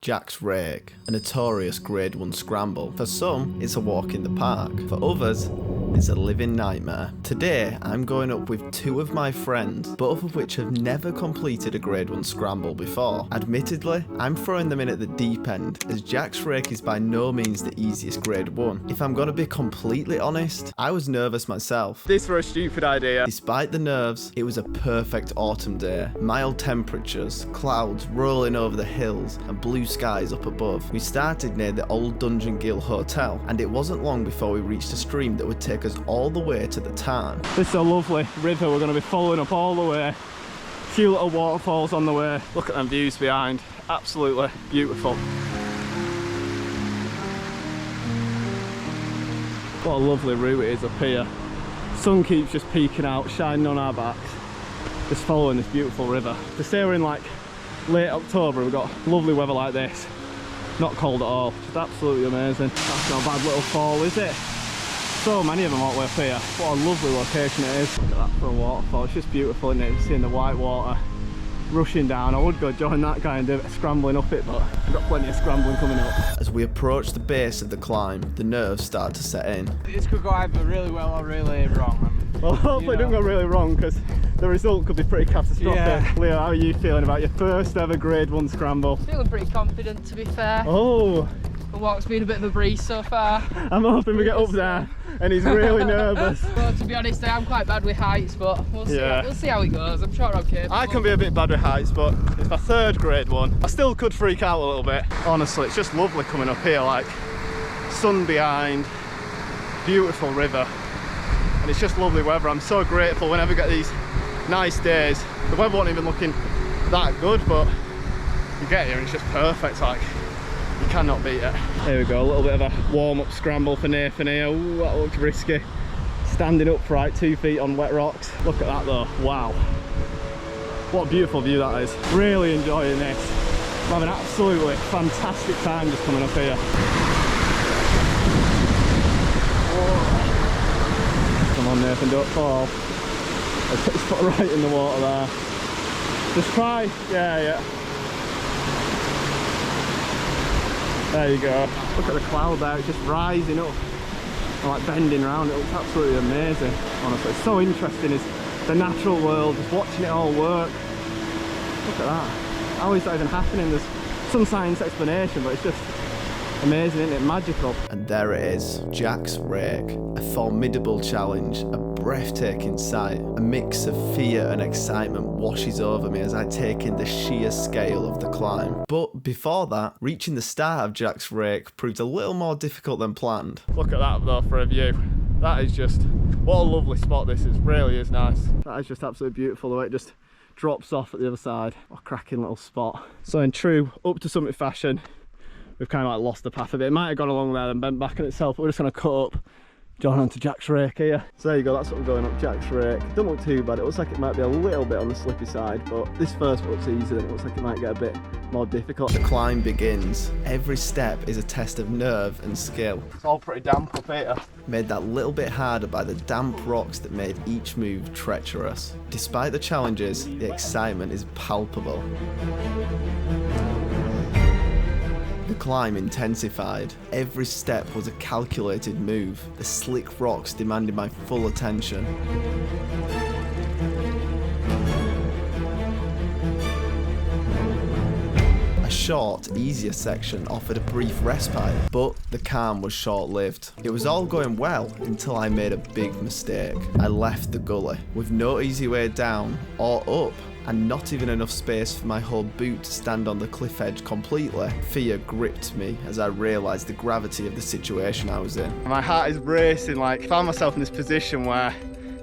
Jack's Rake, a notorious Grade 1 scramble. For some, it's a walk in the park. For others, it's a living nightmare. Today, I'm going up with two of my friends, both of which have never completed a Grade 1 scramble before. Admittedly, I'm throwing them in at the deep end, as Jack's Rake is by no means the easiest Grade 1. If I'm gonna be completely honest, I was nervous myself. This was a stupid idea. Despite the nerves, it was a perfect autumn day. Mild temperatures, clouds rolling over the hills, and blue skies up above. We started near the old Dungeon Gill Hotel, and it wasn't long before we reached a stream that would take us all the way to the tarn. This is a lovely river we're going to be following up all the way. A few little waterfalls on the way. Look at them views behind. Absolutely beautiful. What a lovely route it is up here. Sun keeps just peeking out, shining on our backs. Just following this beautiful river. To say we're in like late October, we've got lovely weather like this. Not cold at all. Just absolutely amazing. That's not a bad little fall, is it? So many of them all the way up here. What a lovely location it is. Look at that for a waterfall. It's just beautiful, isn't it? Seeing the white water rushing down. I would go join that guy and do a bit of scrambling up it, but I've got plenty of scrambling coming up. As we approach the base of the climb, the nerves start to set in. This could go either really well or really wrong. Well, hopefully it don't go really wrong, because the result could be pretty catastrophic. Yeah. Leo, how are you feeling about your first ever Grade 1 scramble? Feeling pretty confident, to be fair. Oh! The walk's been a bit of a breeze so far. I'm hoping we get up there and he's really nervous. Well, to be honest, I am quite bad with heights, but we'll see, we'll see how it goes. I'm sure I'm capable. I can be a bit bad with heights, but it's my third Grade 1. I still could freak out a little bit. Honestly, it's just lovely coming up here, like sun behind, beautiful river, and it's just lovely weather. I'm so grateful whenever I get these nice days. The weather wasn't even looking that good, but you get here and it's just perfect. Like, you cannot beat it. Here we go, a little bit of a warm-up scramble for Nathan here. Ooh, that looks risky. Standing upright, 2 feet on wet rocks. Look at that though, wow. What a beautiful view that is. Really enjoying this. I'm having an absolutely fantastic time just coming up here. Whoa. Come on Nathan, don't fall. I'll put his foot right in the water there. Just try, yeah. There you go. Look at the cloud there, it's just rising up and like bending around. It looks absolutely amazing, honestly. It's so interesting, is the natural world, just watching it all work. Look at that. How is that even happening? There's some science explanation, but it's just amazing, isn't it? Magical. And there it is, Jack's Rake. A formidable challenge, a breathtaking sight. A mix of fear and excitement washes over me as I take in the sheer scale of the climb. But before that, reaching the start of Jack's Rake proved a little more difficult than planned. Look at that though for a view. That is just, what a lovely spot this is, really is nice. That is just absolutely beautiful, the way it just drops off at the other side. What a cracking little spot. So in true up to summit fashion, we've kind of like lost the path a bit. It might have gone along there and bent back on itself, but we're just going to cut up, join onto Jack's Rake here. So there you go, that's what we're going up Jack's Rake. It doesn't look too bad. It looks like it might be a little bit on the slippy side, but this first looks easy, then it looks like it might get a bit more difficult. The climb begins. Every step is a test of nerve and skill. It's all pretty damp up here. Made that little bit harder by the damp rocks that made each move treacherous. Despite the challenges, the excitement is palpable. The climb intensified. Every step was a calculated move, the slick rocks demanded my full attention. A short, easier section offered a brief respite, but the calm was short-lived. It was all going well until I made a big mistake. I left the gully, with no easy way down or up, and not even enough space for my whole boot to stand on the cliff edge completely. Fear gripped me as I realised the gravity of the situation I was in. My heart is racing, like I found myself in this position where I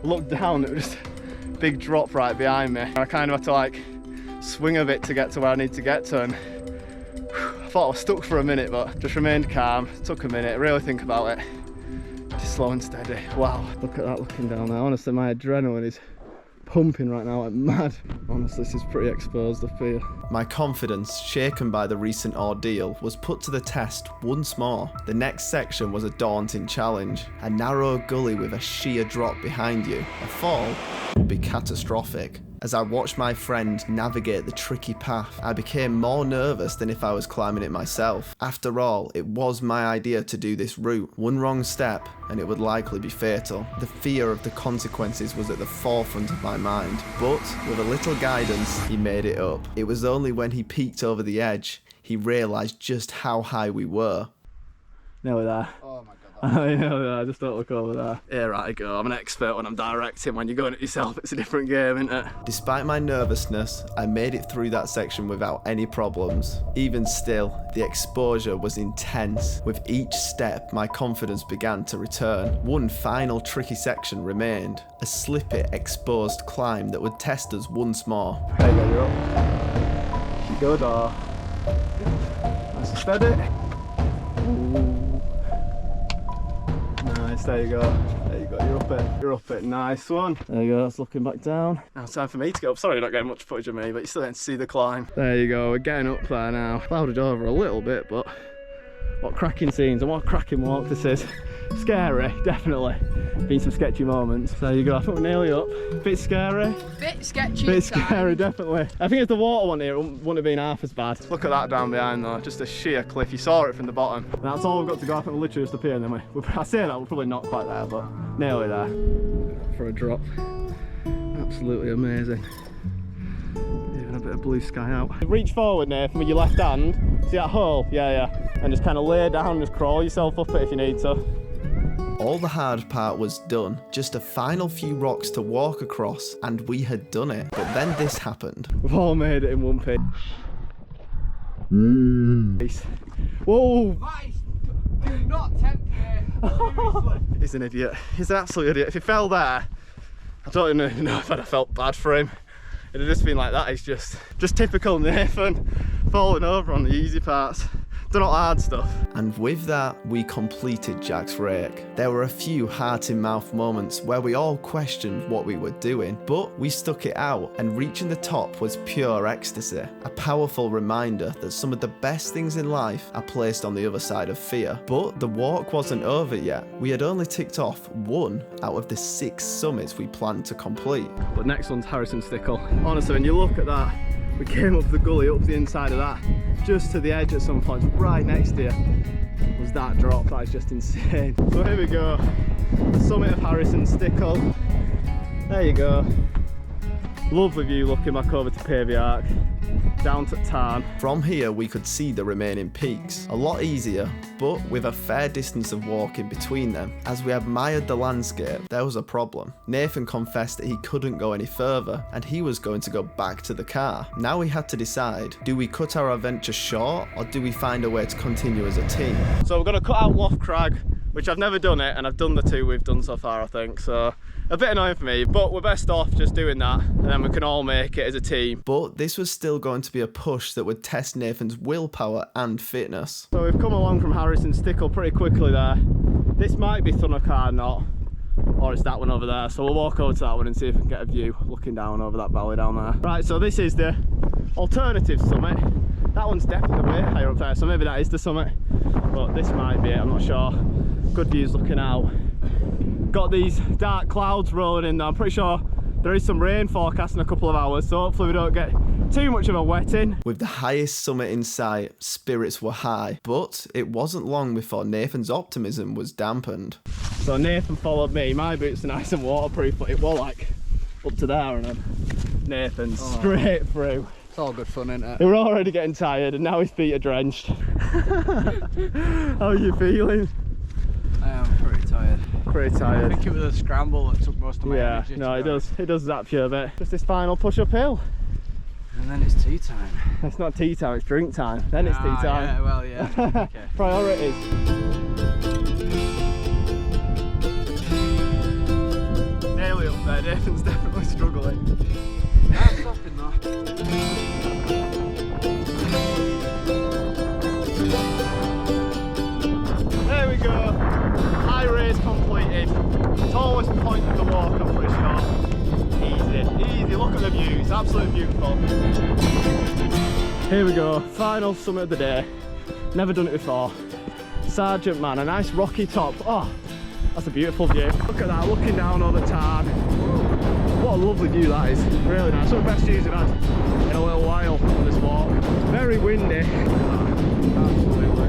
looked down, it was just a big drop right behind me. I kind of had to like swing a bit to get to where I need to get to, and I thought I was stuck for a minute, but just remained calm. It took a minute, really think about it. Just slow and steady. Wow. Look at that looking down there. Honestly, my adrenaline is pumping right now like mad. Honestly, this is pretty exposed up here. My confidence, shaken by the recent ordeal, was put to the test once more. The next section was a daunting challenge. A narrow gully with a sheer drop behind you. A fall would be catastrophic. As I watched my friend navigate the tricky path, I became more nervous than if I was climbing it myself. After all, it was my idea to do this route. One wrong step and it would likely be fatal. The fear of the consequences was at the forefront of my mind, but with a little guidance, he made it up. It was only when he peeked over the edge, he realised just how high we were. Nearly there. Oh my god. I know that, just don't look over there. Here I go, I'm an expert when I'm directing. When you're going it yourself, it's a different game, isn't it? Despite my nervousness, I made it through that section without any problems. Even still, the exposure was intense. With each step, my confidence began to return. One final tricky section remained, a slippy, exposed climb that would test us once more. There you go, you're up. Good, or... Nice and steady. Ooh. Nice, there you go. There you go, you're up it. You're up it, nice one. There you go, that's looking back down. Now it's time for me to go up. Sorry you're not getting much footage of me, but you're still getting to see the climb. There you go, we're getting up there now. Clouded over a little bit, but what cracking scenes and what cracking walk this is. Scary, definitely. Been some sketchy moments. There you go, I think we're nearly up. Bit scary. Bit sketchy. Bit scary, definitely. I think if the water one here, it wouldn't have been half as bad. Look at that down behind though, just a sheer cliff. You saw it from the bottom. And that's all we've got to go. I think we're literally just up here, and then I say that, we're probably not quite there, but nearly there. For a drop. Absolutely amazing. Even a bit of blue sky out. Reach forward, Nathan, with your left hand. See that hole? Yeah. And just kind of lay down and just crawl yourself up it if you need to. All the hard part was done, just a final few rocks to walk across, and we had done it. But then this happened. We've all made it in one piece. Nice. Whoa! Nice. Do not tempt me. He's an idiot. He's an absolute idiot. If he fell there, I don't even know if I'd have felt bad for him. It'd have just been like that. He's just typical Nathan, falling over on the easy parts. Done all hard stuff. And with that, we completed Jack's Rake. There were a few heart-in-mouth moments where we all questioned what we were doing, but we stuck it out, and reaching the top was pure ecstasy. A powerful reminder that some of the best things in life are placed on the other side of fear. But the walk wasn't over yet. We had only ticked off 1 out of the 6 summits we planned to complete. But next one's Harrison Stickle. Honestly, when you look at that, we came up the gully, up the inside of that, just to the edge at some point, right next to you was that drop. That is just insane. So here we go, the summit of Harrison Stickle. There you go. Lovely view looking back over to Pavey Ark, down to Tarn. From here we could see the remaining peaks. A lot easier, but with a fair distance of walking between them. As we admired the landscape, there was a problem. Nathan confessed that he couldn't go any further, and he was going to go back to the car. Now we had to decide, do we cut our adventure short, or do we find a way to continue as a team? So we're going to cut out Loft Crag, which I've never done it, and I've done the 2 we've done so far, I think, so a bit annoying for me, but we're best off just doing that, and then we can all make it as a team. But this was still going to be a push that would test Nathan's willpower and fitness. So we've come along from Harrison Stickle pretty quickly there. This might be Thunnock Knot, or it's that one over there, so we'll walk over to that one and see if we can get a view looking down over that valley down there. Right, so this is the alternative summit. That one's definitely way higher up there, so maybe that is the summit, but this might be it, I'm not sure. Good views looking out. Got these dark clouds rolling in there. I'm pretty sure there is some rain forecast in a couple of hours, so hopefully we don't get too much of a wetting. With the highest summit in sight, spirits were high, but it wasn't long before Nathan's optimism was dampened. So Nathan followed me. My boots are nice and waterproof, but it was like up to there, and then Nathan straight through. It's all good fun, isn't it? He was already getting tired, and now his feet are drenched. How are you feeling? I am pretty tired. Pretty tired. I think it was a scramble that took most of my energy. No, it does zap you a bit. Just this final push uphill. And then it's tea time. It's not tea time, it's drink time. Then it's tea time. Yeah, well, yeah. Okay. Priorities. Nearly up there, Nathan's definitely struggling. I'm stopping though. There we go. High race completed. Tallest point of the walk, I'm pretty sure. Easy. Look at the views. Absolutely beautiful. Here we go. Final summit of the day. Never done it before. Sergeant Man, a nice rocky top. Oh, that's a beautiful view. Look at that, looking down over Tarn. What What a lovely view that is, really nice. Some of the best views I've had in a little while on this walk. Very windy. Absolutely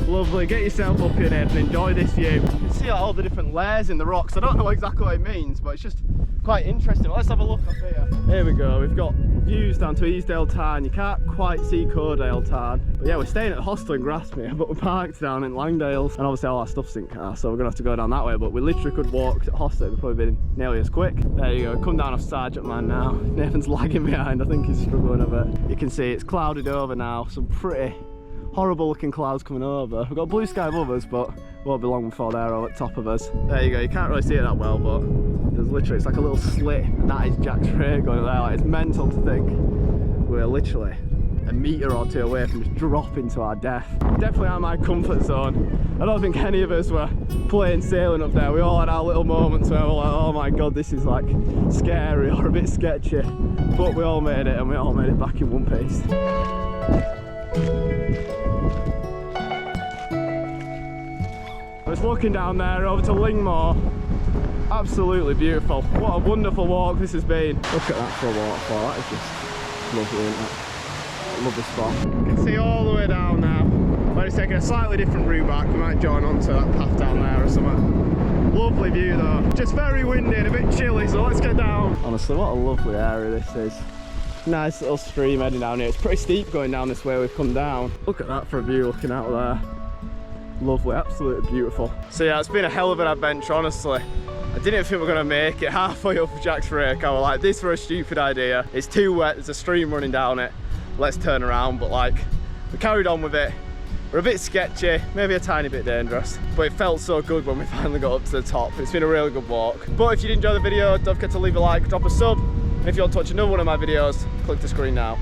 lovely. Get yourself up here and enjoy this view. You can see all the different layers in the rocks. I don't know exactly what it means, but it's just quite interesting. Let's have a look up here. Here we go, we've got views down to Easdale Tarn. You can't quite see Cordale Tarn. But yeah, we're staying at the hostel in Grasmere, but we're parked down in Langdales. And obviously all our stuff's in car, so we're gonna have to go down that way. But we literally could walk to the hostel, we've probably been nearly as quick. There you go, come down off Sergeant Man now. Nathan's lagging behind, I think he's struggling a bit. You can see it's clouded over now, some pretty horrible looking clouds coming over. We've got blue sky above us, but won't be long before they're all at top of us. There you go, you can't really see it that well, but there's literally, it's like a little slit, and that is Jack's Rake going there. Like, it's mental to think we're literally a metre or two away from just dropping to our death. Definitely out of my comfort zone. I don't think any of us were plain sailing up there. We all had our little moments where we're like, oh my god, this is like scary or a bit sketchy. But we all made it, and we all made it back in one piece. Just looking down there over to Lingmore. Absolutely beautiful. What a wonderful walk this has been. Look at that for a waterfall. That is just lovely, isn't it? Lovely spot. You can see all the way down now. But it's taking a slightly different route back. We might join onto that path down there or something. Lovely view though. Just very windy and a bit chilly, so let's get down. Honestly, what a lovely area this is. Nice little stream heading down here. It's pretty steep going down this way we've come down. Look at that for a view looking out there. Lovely, absolutely beautiful. So yeah, it's been a hell of an adventure, honestly. I didn't think we were going to make it halfway up Jack's Rake. I was like, this was a stupid idea. It's too wet, there's a stream running down it. Let's turn around, but like, we carried on with it. We're a bit sketchy, maybe a tiny bit dangerous, but it felt so good when we finally got up to the top. It's been a really good walk. But if you did enjoy the video, don't forget to leave a like, drop a sub, and if you want to watch another one of my videos, click the screen now.